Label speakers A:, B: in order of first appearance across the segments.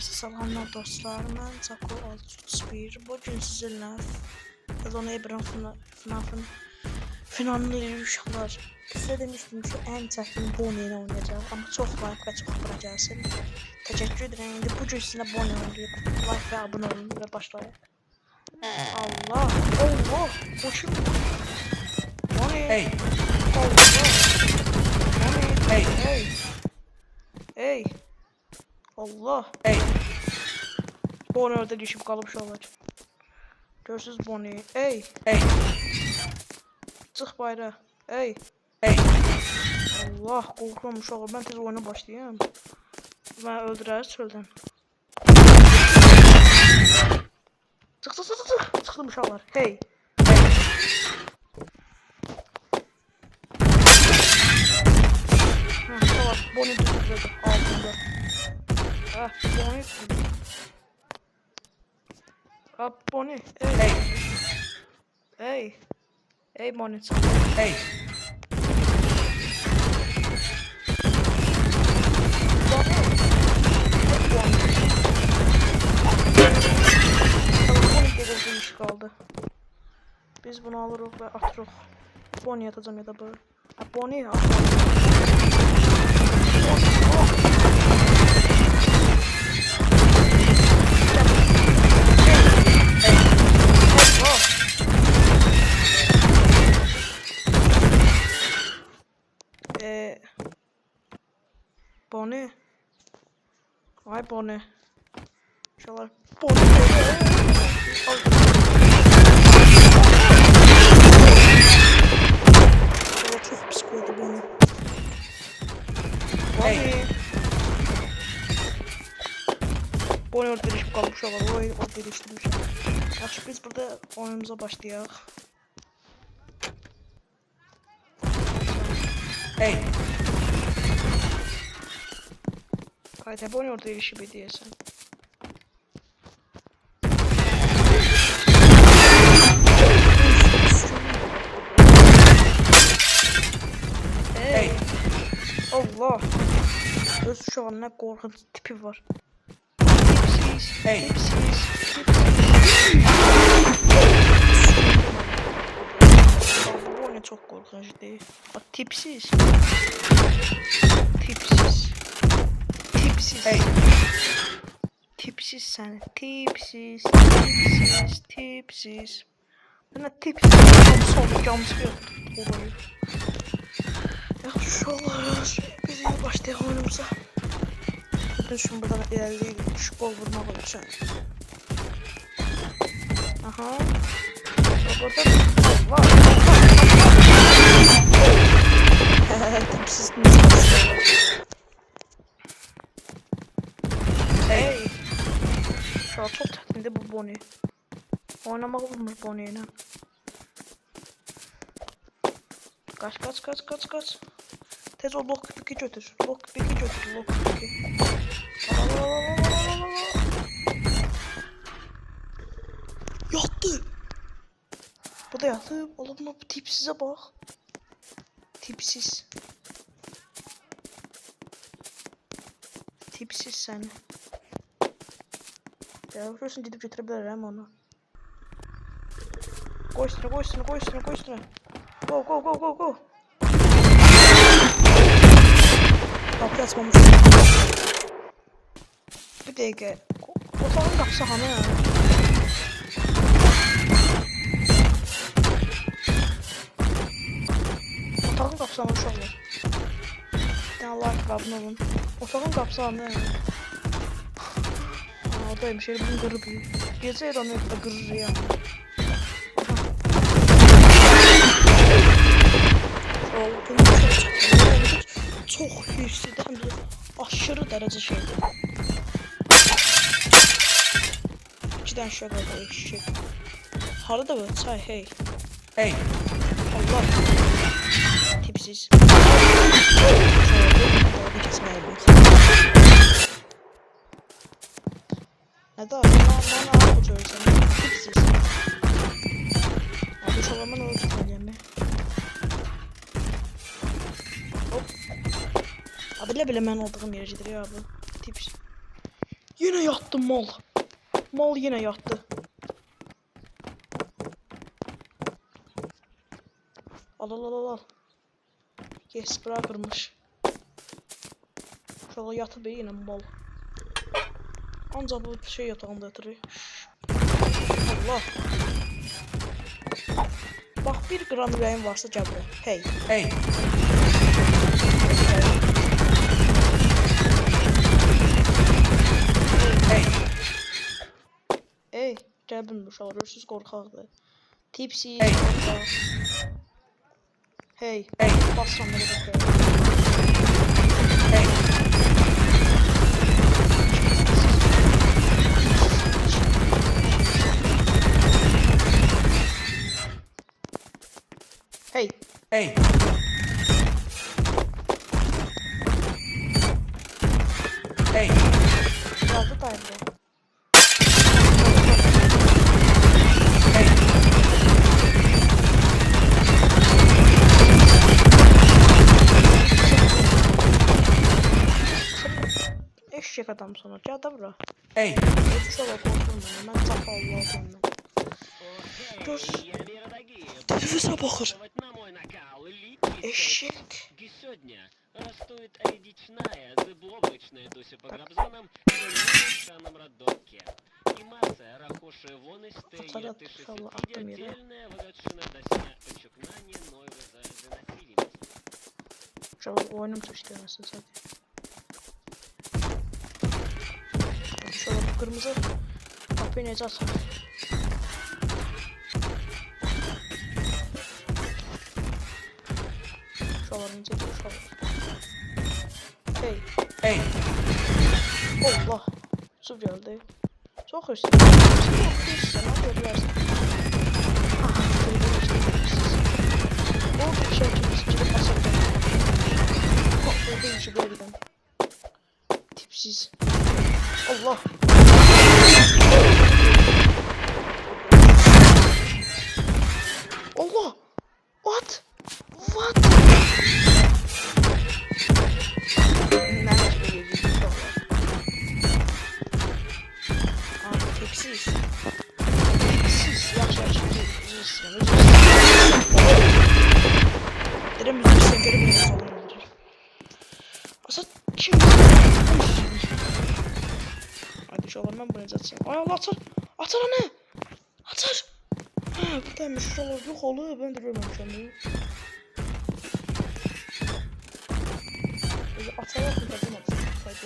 A: Herkese selamlar dostlar. Ben Zako 631. Bugün sizinle Sezon Ebron FNAF'ın finalini inşallah. Size demiştim ki en çətin Bonnie'ni oynayacağım. Ama çok like ve çok bura gelsin. Teşekkür ederim. Şimdi bugün sizinle Bonnie oynayıp like ve abone olun ve başlayalım. Allah! Allah! Boşum! Bonnie!
B: Hey!
A: Allah! Bonnie!
B: Hey!
A: Hey! Hey! Allah!
B: Hey!
A: Bonnie orada düşüp kalmış olacak. Görürsünüz Bonnie. Hey!
B: Hey!
A: Çık bayrağa. Hey!
B: Hey!
A: Allah korkmuş oğlum. Ben tez oyuna başlayayım. Ben öldürürüz çölden. Çık çık çık çık. Çıktım uşaklar. Hey! Ha tamam. Bonnie düşürdü altında. Ha Bonnie düşürdü. Ha Bonnie. Hey!
B: Hey!
A: Hey! Hey Bonnie çık.
B: Hey!
A: Kaldı. Biz bunu alırız ve atırız. Bonnie atacağım ya da böyle. Ha Bonnie ya. Bonnie. Vay Bonnie. İnşallah Bonnie. Çok psikoydu Bonnie. Bonnie. Bonnie orada değişip kalmış olan. O orada değiştirmiş. Yaxşı biz burada oyunumuza başlayaq.
B: Hey!
A: Haydi Bonnie orada değişip ediyesen.
B: Hey!
A: Allah! Öz şu an ne korkunç tipi var.
B: Hey!
A: Bu ne çok korkunç değil. Bak tipsiz. Tipsiz. Tipsiz.
B: Hey!
A: Tipsiz sen. Tipsiz. Tipsiz. Tipsiz. Ben de tipsiz. Camsı yok. Olayı. Ya şu olur. Biz yine başlayalım oyunumuza. Bütün şimdi buradan ilerleyelim. Şu gol vurmak olacak. Aha. Burada Allah. Tipsiz. Hey. Şu an çok tatlı bu Bonnie. Oynamak olmuş Bonnie'yle. Kaç. Tez o lockpick'i götür. Lockpick'i götür. Lockpick'i. Yattı. Bu da yattı. Oğlum bu tipsize bak. Tipsiz. Tipsiz sen. Ya görüyorsun gidip götürebilirim onu. Koy üstüne. Go. Kapıyı açmamış. Bir dakika. Otağın kapısı hanı ya. Otağın kapısı hanı uşaqlar. Bir tane like abone olun. Otağın kapısı hanı ya. Oradaymış yeri bunu kırır büyük. Gece yer onu da kırır ya. Çok yüksek hem de aşırı derece şeydi. İkiden şöyle eşek. Harada bu çay hey.
B: Hey!
A: Allah. Tipsiz. Ne da bana bu çözüm. Tipsiz. Abi şu zaman öyle tutmayacağım ben. Hop. Abi bile ben olduğum yere gidiyor abi. Tips. Yine yattı mal. Mal yine yattı. Al. Yes, bırak kırmış. Şöyle yatıp yine mal. Ancak bu şey yatağında yatırıyor. Allah. Bak bir gram ürəyim varsa gəl buraya. Hey.
B: Hey. Hey.
A: Ey, gəl bilmir uşaqlar, görürsüz qorxaqdır. Tipsi.
B: Hey.
A: Hey.
B: Hey.
A: Bassan belə bakıyor.
B: Hey.
A: Hey.
B: Hey. Hey.
A: Geldi dayandı.
B: Hey.
A: Eşek adam sana. Gəl da bura.
B: Hey.
A: Uşaqlar qorxum mən. Mən çap Allah'ım mən. Göz. Televizora baxır. Eşek.
C: Сегодня растут речная, заблобочная Дуся по грабзонам, и роддоке. И масса рахоши вон из
A: Пацанят,
C: ты
A: иншаллах, автомира.
C: отдельная выродшина досня очукнание новой за насилие.
A: Uşaqlar oyunum çox istəyirəsin zaten. Uşaqlar bu qırmızı qapıyı necə açar? Uşaqlar necə deyir uşaqlar? Hey.
B: Hey.
A: Allah. Su geldi. Çok hırsız. Sen ne yapıyorsun? O bir şey çekiştirip basacağım. Böyle işi böyleden. Tipsiz. Allah. Allah. What? What? Tipsiz. Tipsiz. Yaxşı. Dedim bizim senteri bile sallandırır. Asad kim? Hadi şu alan ben bunu açayım. Ay Allah atar. Atar anne. Atar. Ha buradaymış şu alan yok oluyor. Ben de görmemişim bunu. Böyle atar yok mu? Dedim atar. Haydi.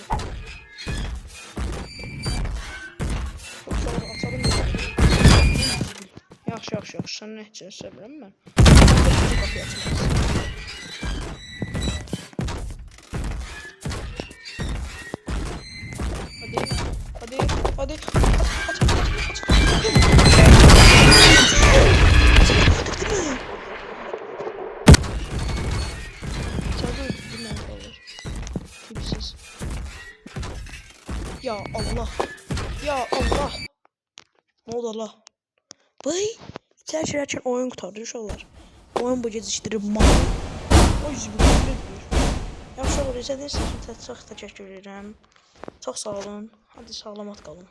A: Atalım ya. Yaxşı. Sən nə üçün sevirəm mən? Qapıyı açmalısın. Hadi. Aç. Tipsiz. Ya Allah. Ne oldu Allah? Vay. İçer için oyun kurtardı uşaqlar. Oyun bu gecikdirib mal. O yüzden bir. Yaxşı olur izlədiyiniz üçün çox təşəkkür edirəm. Çox sağ olun. Hadi sağlamat qalın.